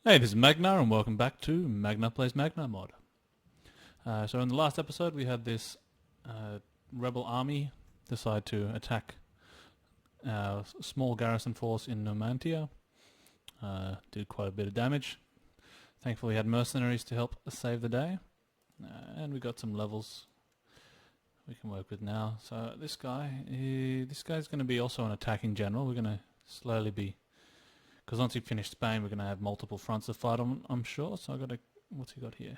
Hey, this is Magnar, and welcome back to Magnar Plays Magnar Mod. So in the last episode we had this rebel army decide to attack a small garrison force in Numantia. Did quite a bit of damage. Thankfully we had mercenaries to help save the day. And we got some levels we can work with now. So this guy's going to be also an attacking general. We're going to slowly be... Because once we finish Spain, we're going to have multiple fronts to fight on, I'm sure. So what's he got here?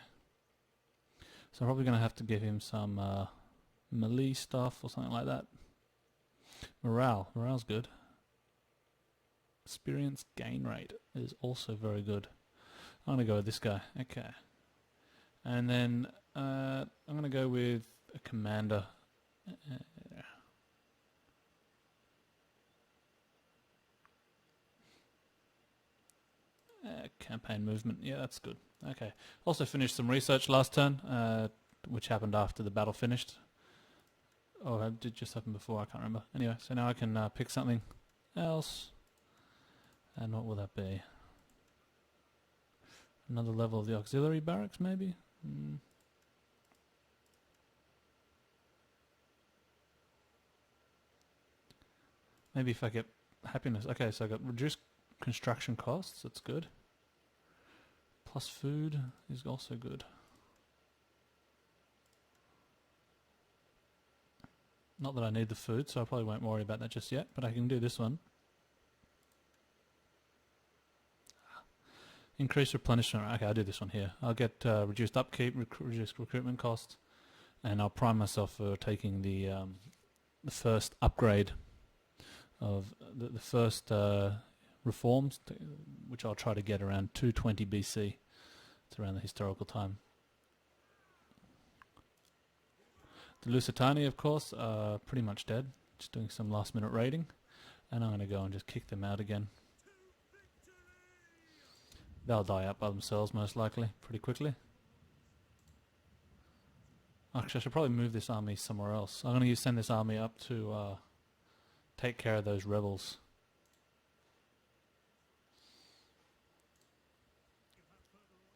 So I'm probably going to have to give him some melee stuff or something like that. Morale's good. Experience gain rate is also very good. I'm going to go with this guy. Okay. And then I'm going to go with a commander. Campaign movement, yeah, that's good. Okay. Also finished some research last turn, which happened after the battle finished. Oh, it did just happen before, I can't remember. Anyway, so now I can pick something else. And what will that be? Another level of the auxiliary barracks, maybe? Maybe if I get happiness. Okay, so I got reduced construction costs, that's good. Plus food is also good. Not that I need the food, so I probably won't worry about that just yet, but I can do this one. Increase replenishment. Okay, I'll do this one here. I'll get reduced upkeep, reduced recruitment cost, and I'll prime myself for taking the first upgrade of the first reforms, which I'll try to get around 220 BC. It's around the historical time. The Lusitani, of course, are pretty much dead. Just doing some last minute raiding. And I'm going to go and just kick them out again. They'll die up by themselves most likely, pretty quickly. Actually, I should probably move this army somewhere else. I'm going to send this army up to take care of those rebels.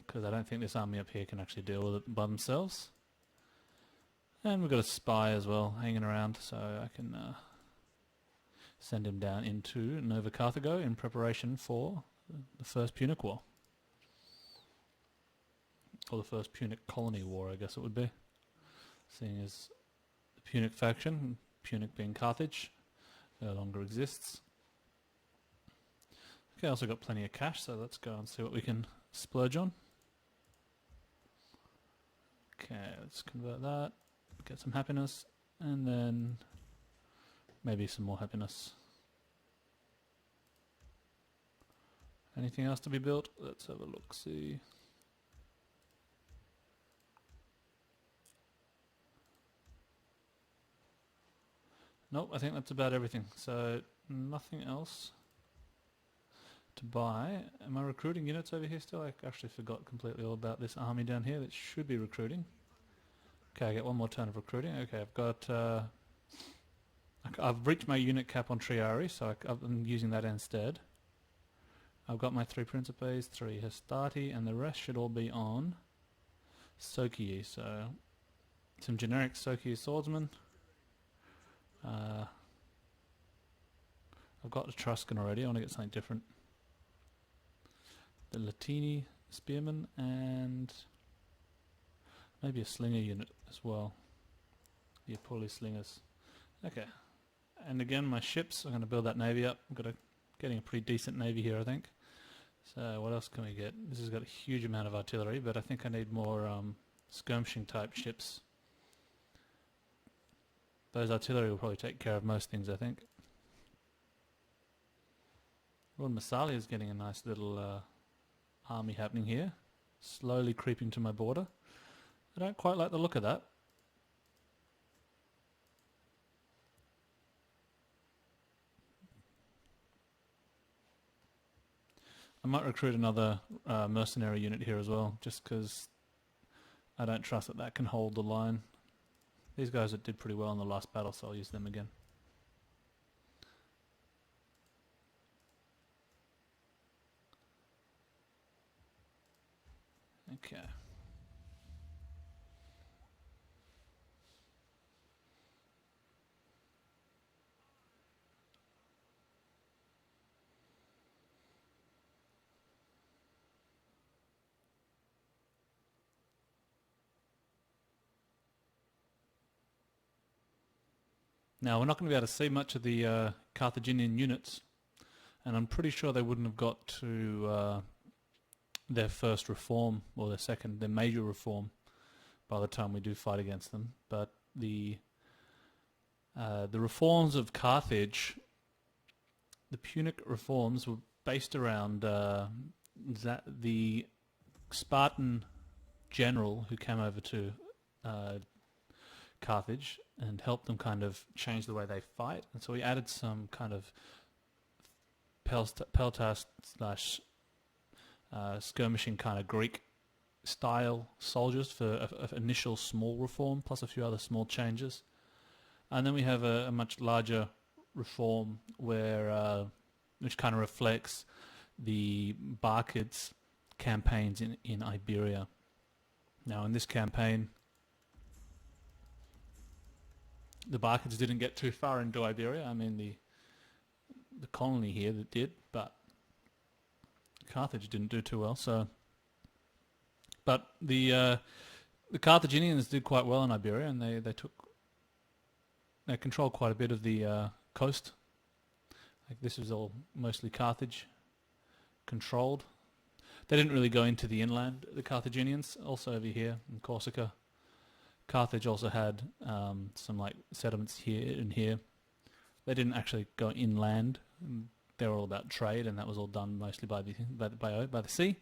Because I don't think this army up here can actually deal with it by themselves. And we've got a spy as well hanging around, so I can send him down into Nova Carthago in preparation for the First Punic War. Or the First Punic Colony War, I guess it would be. Seeing as the Punic faction, Punic being Carthage, no longer exists. Okay, I also got plenty of cash, so let's go and see what we can splurge on. Okay, let's convert that, get some happiness, and then maybe some more happiness. Anything else to be built? Let's have a look, see. Nope, I think that's about everything. So, nothing else to buy. Am I recruiting units over here still? I actually forgot completely all about this army down here that should be recruiting. Okay, I get one more turn of recruiting. Okay, I've got... I've reached my unit cap on Triari, so I'm using that instead. I've got my 3 Principes, 3 Hastati, and the rest should all be on Sokii. So, some generic Sokii swordsmen. I've got the Etruscan already, I want to get something different. The Latini spearmen and maybe a slinger unit as well. The Apulli slingers. Okay. And again, my ships, I'm going to build that navy up. I'm getting a pretty decent navy here, I think. So what else can we get? This has got a huge amount of artillery, but I think I need more skirmishing type ships. Those artillery will probably take care of most things, I think. Lord Massalia is getting a nice little army happening here. Slowly creeping to my border. I don't quite like the look of that. I might recruit another mercenary unit here as well, just because I don't trust that that can hold the line. These guys did pretty well in the last battle, so I'll use them again. Okay. Now, we're not going to be able to see much of the Carthaginian units, and I'm pretty sure they wouldn't have got to their first reform, or their second, their major reform, by the time we do fight against them. But the reforms of Carthage, the Punic reforms, were based around the Spartan general who came over to Carthage and helped them kind of change the way they fight. And so he added some kind of peltas slash skirmishing kind of Greek style soldiers for an initial small reform, plus a few other small changes. And then we have a much larger reform where which kind of reflects the Barcids campaigns in Iberia. Now, in this campaign, the Barcids didn't get too far into Iberia. I mean, the colony here that did, but Carthage didn't do too well. So, but the Carthaginians did quite well in Iberia, and they controlled quite a bit of the coast. Like, this was all mostly Carthage controlled. They didn't really go into the inland, the Carthaginians. Also over here in Corsica, Carthage also had some like settlements here and here. They didn't actually go inland. They were all about trade, and that was all done mostly by the sea.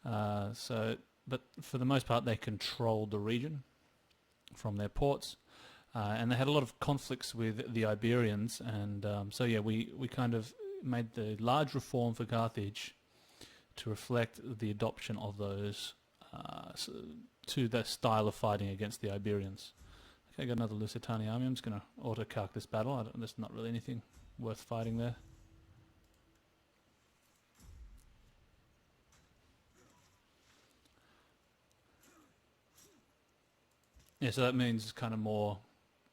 But for the most part, they controlled the region from their ports, and they had a lot of conflicts with the Iberians. And so yeah, we kind of made the large reform for Carthage to reflect the adoption of those to the style of fighting against the Iberians. Okay, got another Lusitani army. I'm just going to auto-calc this battle. There's not really anything worth fighting there. Yeah, so that means kind of more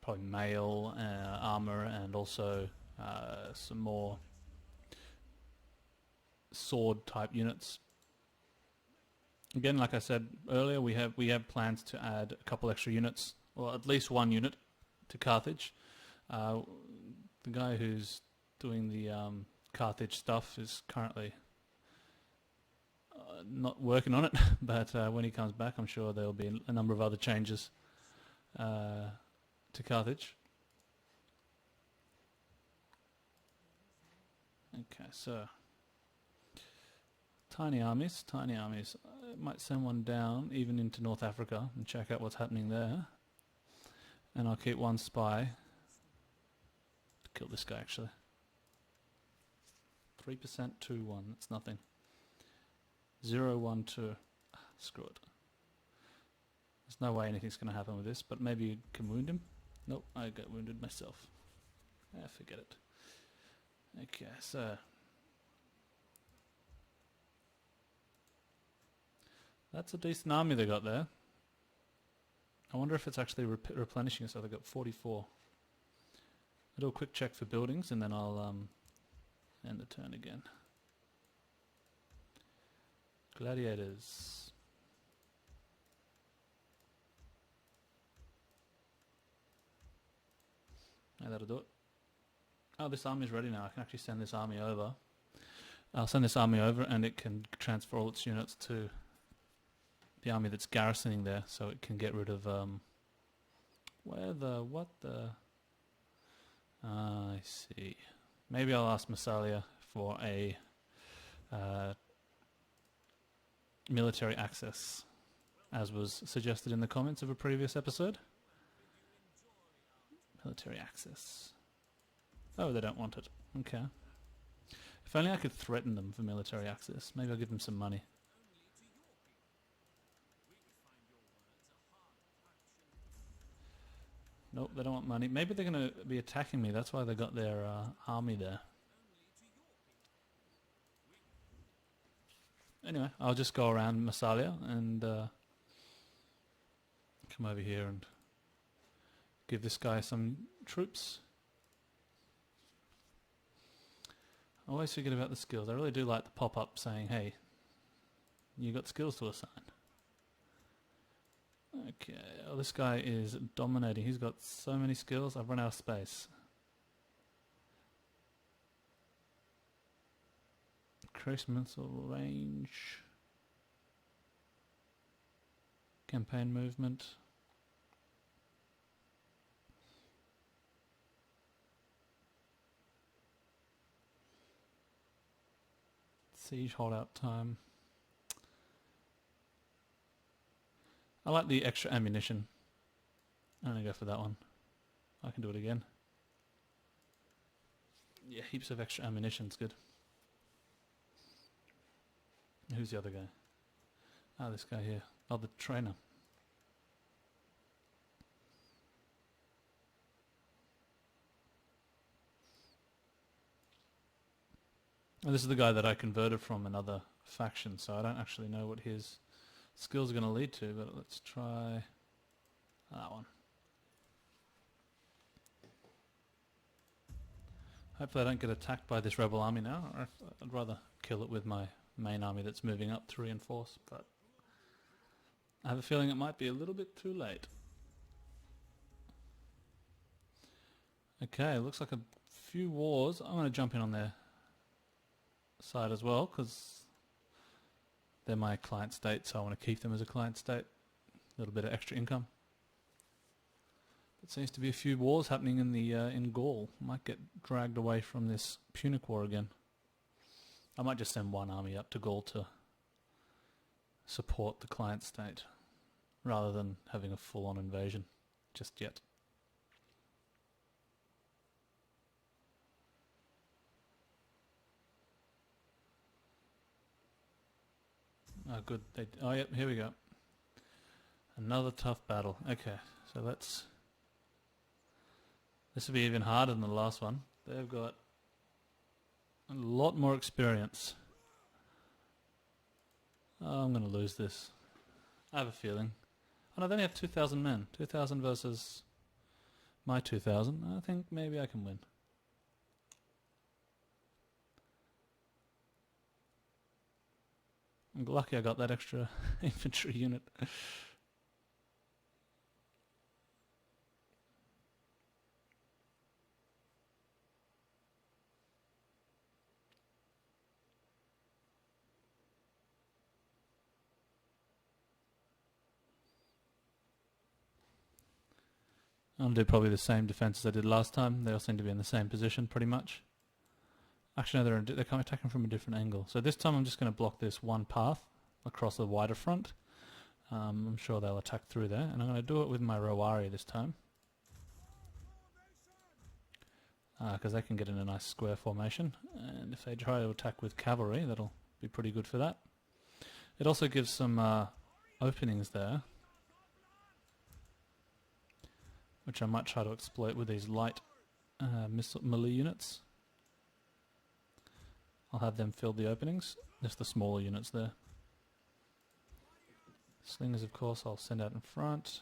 probably mail armor, and also some more sword type units. Again, like I said earlier, we have plans to add a couple extra units, or at least one unit, to Carthage. The guy who's doing the Carthage stuff is currently not working on it, but when he comes back, I'm sure there'll be a number of other changes to Carthage. Okay, so tiny armies. Might send one down even into North Africa and check out what's happening there. And I'll keep one spy to kill this guy, actually. 3%, 2-1, that's nothing. 0-1-2. Screw it. There's no way anything's going to happen with this, but maybe you can wound him. Nope, I got wounded myself. Forget it. Okay, so that's a decent army they got there. I wonder if it's actually replenishing, so they got 44. I'll do a quick check for buildings, and then I'll end the turn again. Gladiators. Yeah, that'll do it. Oh, this army's ready now. I can actually send this army over. I'll send this army over, and it can transfer all its units to the army that's garrisoning there, so it can get rid of I see. Maybe I'll ask Massalia for a military access, as was suggested in the comments of a previous episode. Military access. Oh, they don't want it. Okay. If only I could threaten them for military access. Maybe I'll give them some money. Nope, they don't want money. Maybe they're going to be attacking me. That's why they got their army there. Anyway, I'll just go around Massalia and come over here and give this guy some troops. I always forget about the skills. I really do like the pop-up saying, hey, you got skills to assign. Okay, oh, this guy is dominating. He's got so many skills, I've run out of space. Increase missile range. Campaign movement. Siege holdout time. I like the extra ammunition. I'm going to go for that one. I can do it again. Yeah, heaps of extra ammunition's good. Who's the other guy? Ah, this guy here. Oh, the trainer. And this is the guy that I converted from another faction, so I don't actually know what his skills are going to lead to, but let's try that one. Hopefully I don't get attacked by this rebel army now. Or I'd rather kill it with my main army that's moving up to reinforce, but I have a feeling it might be a little bit too late. Okay, looks like a few wars. I'm going to jump in on their side as well, because they're my client state, so I want to keep them as a client state. A little bit of extra income. It seems to be a few wars happening in the in Gaul. Might get dragged away from this Punic war again. I might just send one army up to Gaul to support the client state, rather than having a full-on invasion just yet. Oh, good. Oh, yep, here we go. Another tough battle. Okay, so let's... This will be even harder than the last one. They've got a lot more experience. Oh, I'm going to lose this. I have a feeling. Oh no, they only have 2,000 men. 2,000 versus my 2,000. I think maybe I can win. I'm lucky I got that extra infantry unit. I'll do probably the same defense as I did last time. They all seem to be in the same position pretty much. Actually no, they're attacking from a different angle. So this time I'm just going to block this one path across the wider front. I'm sure they'll attack through there, and I'm going to do it with my Rowari this time. Because they can get in a nice square formation, and if they try to attack with cavalry, that'll be pretty good for that. It also gives some openings there, which I might try to exploit with these light melee units. I'll have them fill the openings, just the smaller units there. Slingers, of course, I'll send out in front.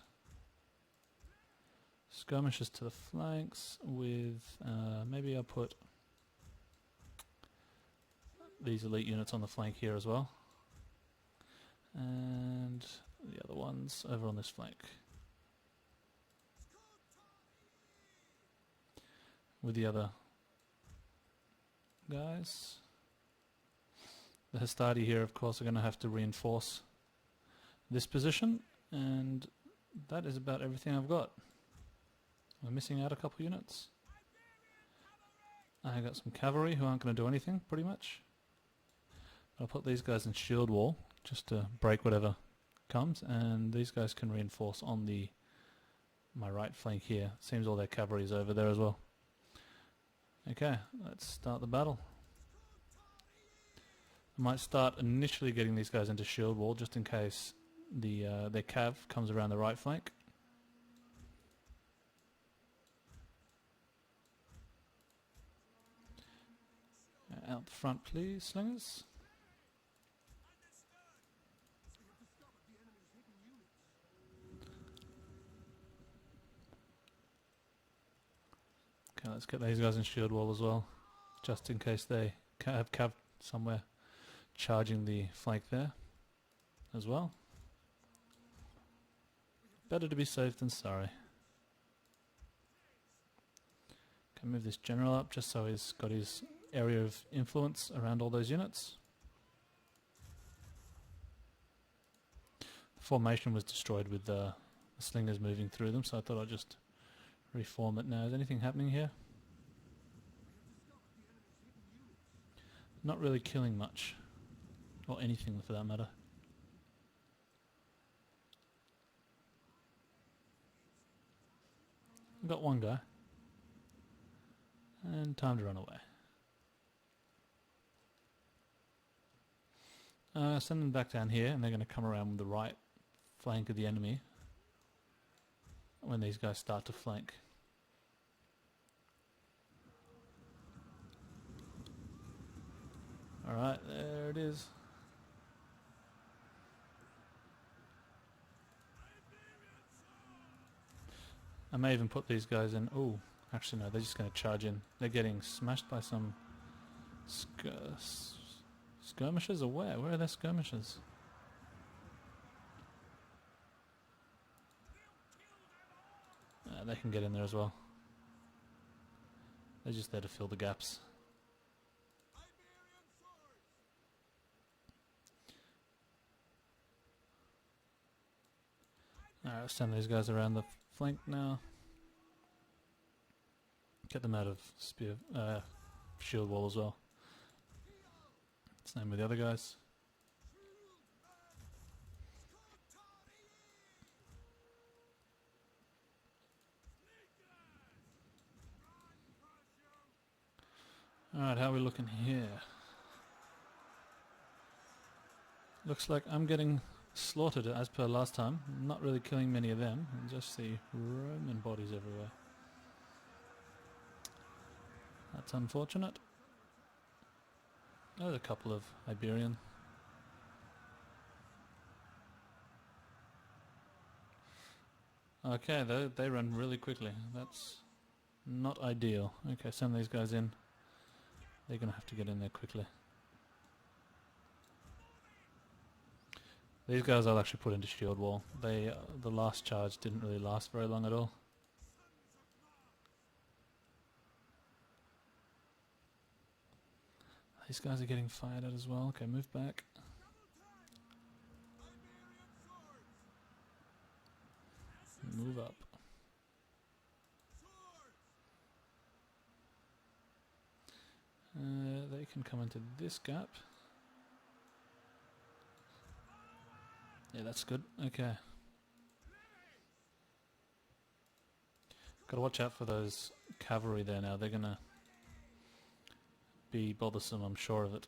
Skirmishers to the flanks with, maybe I'll put these elite units on the flank here as well. And the other ones over on this flank. With the other guys. The Hastati here, of course, are going to have to reinforce this position, and that is about everything I've got. I'm missing out a couple units. I got some cavalry who aren't going to do anything, pretty much. I'll put these guys in shield wall, just to break whatever comes, and these guys can reinforce on my right flank here. Seems all their cavalry is over there as well. Okay, let's start the battle. I might start initially getting these guys into shield wall just in case their cav comes around the right flank. Out the front, please, slingers. Okay, let's get these guys in shield wall as well, just in case they have cav somewhere charging the flank there as well. Better to be safe than sorry. Can move this general up just so he's got his area of influence around all those units. The formation was destroyed with the slingers moving through them, so I thought I'd just reform it now. Is anything happening here? Not really killing much, or anything for that matter. I've got one guy. And time to run away. Send them back down here, and they're going to come around with the right flank of the enemy when these guys start to flank. Alright, there it is. I may even put these guys in. Oh, actually no, they're just going to charge in. They're getting smashed by some skirmishers, or where? Where are their skirmishers? They can get in there as well. They're just there to fill the gaps. Alright, let's send these guys around the flank now. Get them out of shield wall as well. Same with the other guys. Alright, how are we looking here? Looks like I'm getting slaughtered as per last time. I'm not really killing many of them. I just see Roman bodies everywhere. That's unfortunate. There's a couple of Iberian. Okay, they run really quickly. That's not ideal. Okay, send these guys in. They're going to have to get in there quickly. These guys I'll actually put into shield wall. The last charge didn't really last very long at all. These guys are getting fired at as well. Okay, move back. Move up. They can come into this gap. Yeah, that's good. Okay. Gotta watch out for those cavalry there now. They're gonna be bothersome, I'm sure of it.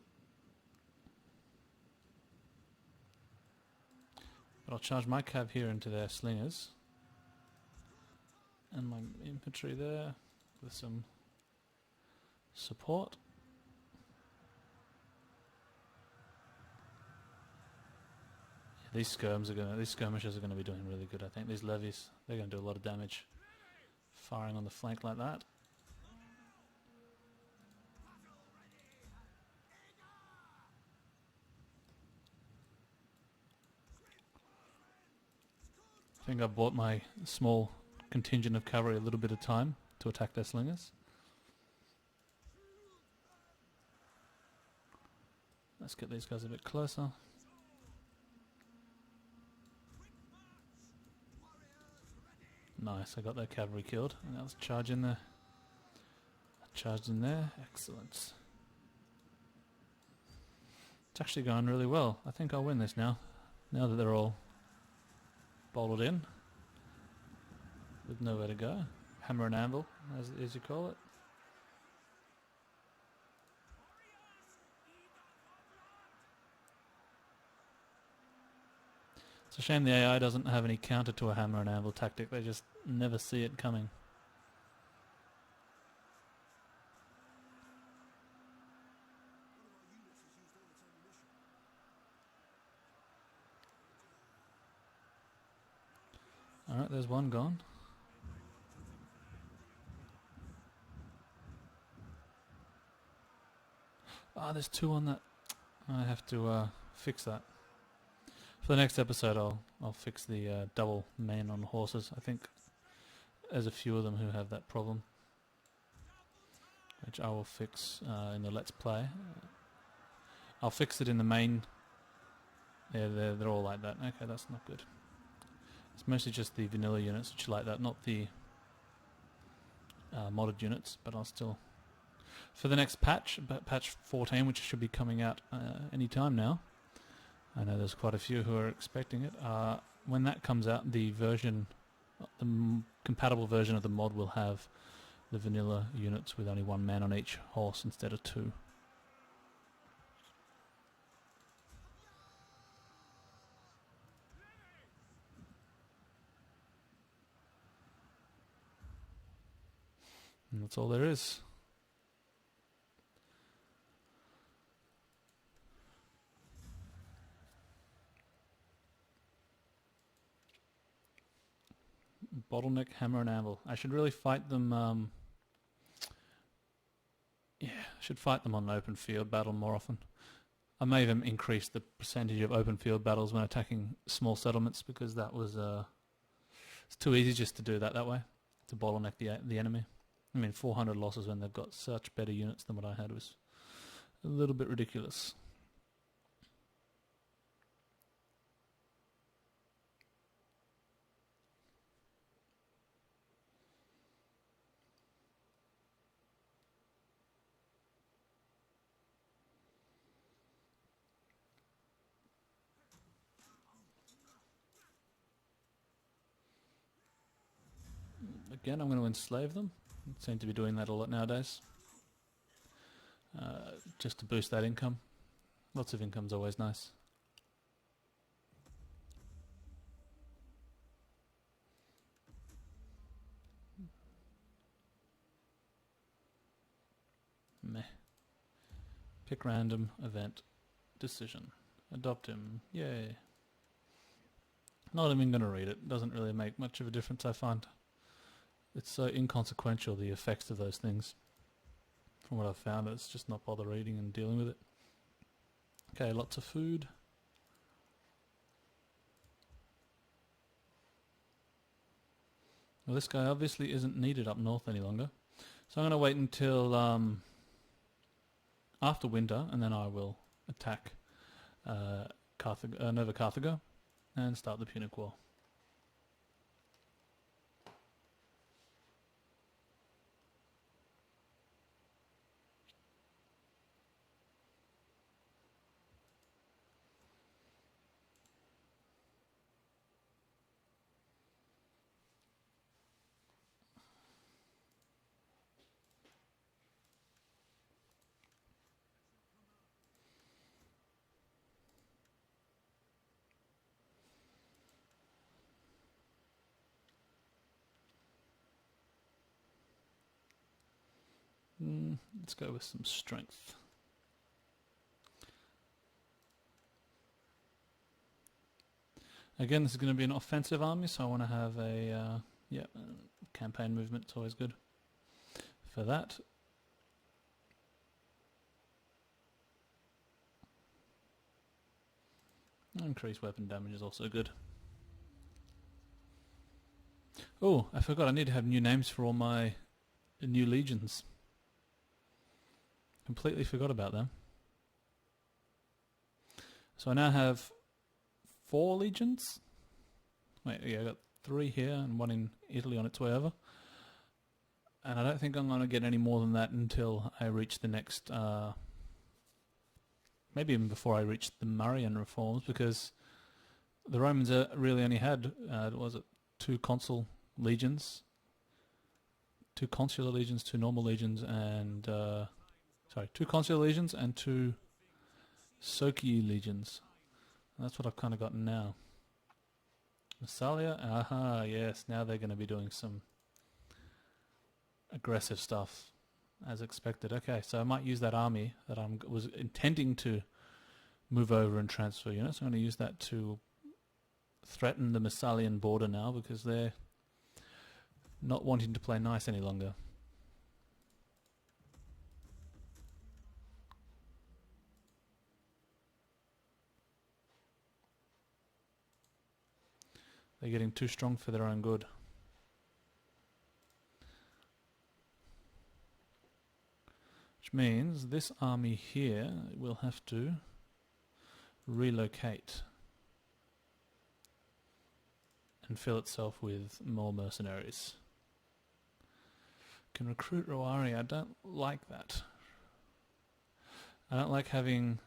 But I'll charge my cav here into their slingers. And my infantry there with some support. These skirmishers are gonna be doing really good, I think. These levies, they're gonna do a lot of damage. Firing on the flank like that. I think I've bought my small contingent of cavalry a little bit of time to attack their slingers. Let's get these guys a bit closer. Nice, I got their cavalry killed. And now let's charge in there. Charged in there, excellent. It's actually going really well. I think I'll win this now. Now that they're all bolted in. With nowhere to go. Hammer and anvil, as you call it. It's a shame the AI doesn't have any counter to a hammer and anvil tactic. They just never see it coming. Alright, there's one gone. Ah, there's 2 on that. I have to fix that. For the next episode, I'll fix the double main on horses. I think there's a few of them who have that problem, which I will fix in the Let's Play. I'll fix it in the main. Yeah, they're all like that. Okay, that's not good. It's mostly just the vanilla units which are like that, not the modded units, but I'll still... For the next patch, patch 14, which should be coming out any time now, I know there's quite a few who are expecting it. When that comes out, the version, the compatible version of the mod will have the vanilla units with only 1 man on each horse instead of 2. And that's all there is. Bottleneck, hammer and anvil. I should really fight them, yeah, I should fight them on an open field battle more often. I may even increase the percentage of open field battles when attacking small settlements, because that was, it's too easy just to do that way, to bottleneck the enemy. I mean, 400 losses when they've got such better units than what I had was a little bit ridiculous. Again, I'm going to enslave them. Seem to be doing that a lot nowadays. Just to boost that income. Lots of income's always nice. Meh. Pick random, event, decision. Adopt him. Yay. Not even going to read it. Doesn't really make much of a difference, I find. It's so inconsequential, the effects of those things. From what I've found, it's just not bother reading and dealing with it. Okay, lots of food. Well, this guy obviously isn't needed up north any longer. So I'm going to wait until after winter, and then I will attack Nova Carthago and start the Punic War. Let's go with some strength. Again, this is going to be an offensive army, so I want to have a campaign movement. It's always good for that. Increased weapon damage is also good. Oh, I forgot, I need to have new names for all my new legions. Completely forgot about them. So I now have 4 legions. Wait, yeah, I got 3 here and 1 in Italy on its way over. And I don't think I'm going to get any more than that until I reach the next... maybe even before I reach the Marian reforms, because the Romans really only had, was it 2 consul legions? 2 consular legions, 2 normal legions, and... 2 consular legions and 2 Socii legions. And that's what I've kind of gotten now. Massalia, aha, yes, now they're going to be doing some aggressive stuff, as expected. Okay, so I might use that army that I was intending to move over and transfer units. I'm going to use that to threaten the Massalian border now, because they're not wanting to play nice any longer. They're getting too strong for their own good. Which means this army here will have to relocate and fill itself with more mercenaries. Can recruit Rowari. I don't like that. I don't like having...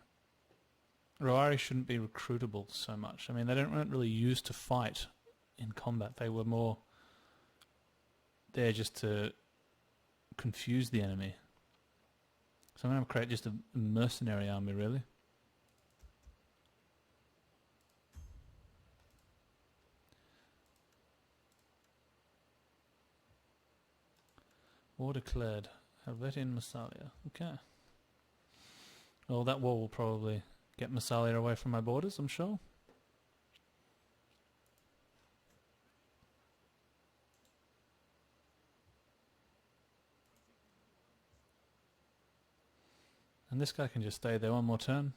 Rowari shouldn't be recruitable so much. I mean, they weren't really used to fight in combat. They were more there just to confuse the enemy. So I'm going to create just a mercenary army, really. War declared. Helvetia in Massalia. Okay. Well, that war will probably get Massalia away from my borders, I'm sure. And this guy can just stay there one more turn.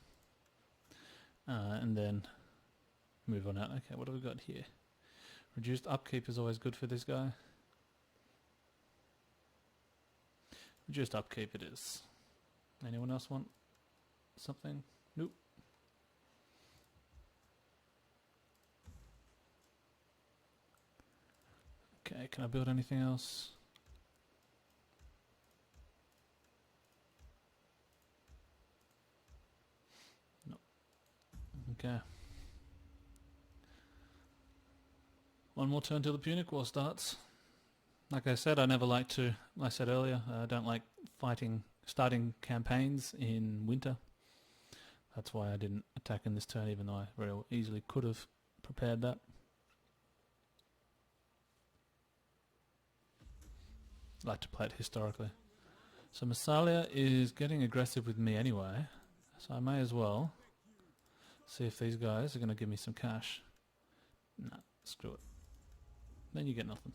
And then move on out. Okay, what have we got here? Reduced upkeep is always good for this guy. Reduced upkeep it is. Anyone else want something? Nope. Okay, can I build anything else? No. Okay. One more turn till the Punic War starts. Like I said, I never like to, like I said earlier, I don't like starting campaigns in winter. That's why I didn't attack in this turn, even though I very easily could have prepared that. I like to play it historically. So Massalia is getting aggressive with me anyway, so I may as well see if these guys are going to give me some cash. Nah, screw it. Then you get nothing.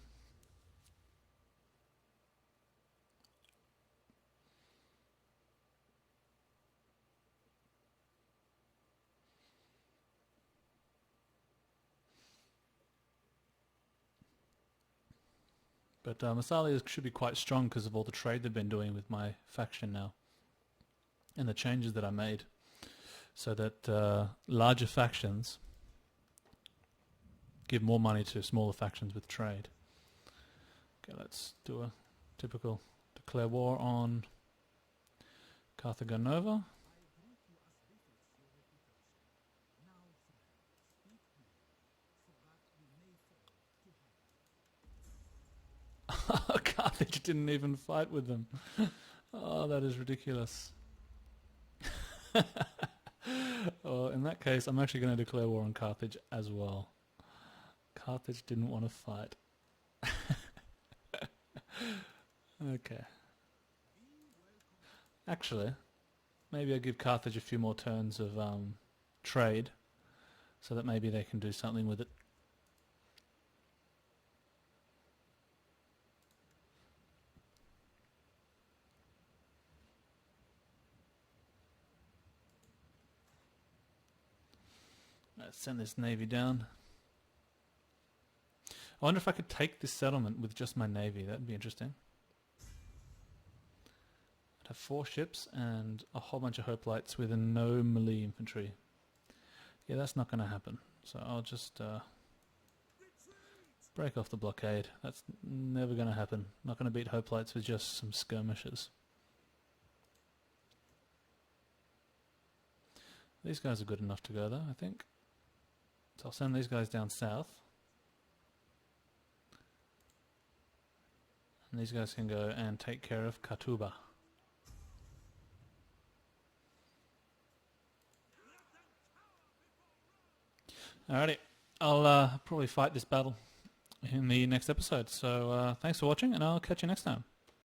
But Massalia should be quite strong because of all the trade they've been doing with my faction now. And the changes that I made. So that larger factions give more money to smaller factions with trade. Okay, let's do a typical declare war on Carthago Nova. Carthage didn't even fight with them. Oh, that is ridiculous. Well, in that case, I'm actually going to declare war on Carthage as well. Carthage didn't want to fight. Okay. Actually, maybe I'll give Carthage a few more turns of trade, so that maybe they can do something with it. Let's send this navy down. I wonder if I could take this settlement with just my navy. That'd be interesting. I'd have 4 ships and a whole bunch of hoplites with no melee infantry. Yeah, that's not going to happen. So I'll just break off the blockade. That's never going to happen. Not going to beat hoplites with just some skirmishes. These guys are good enough to go though, I think. So I'll send these guys down south. And these guys can go and take care of Katuba. Alrighty, I'll probably fight this battle in the next episode. So thanks for watching, and I'll catch you next time.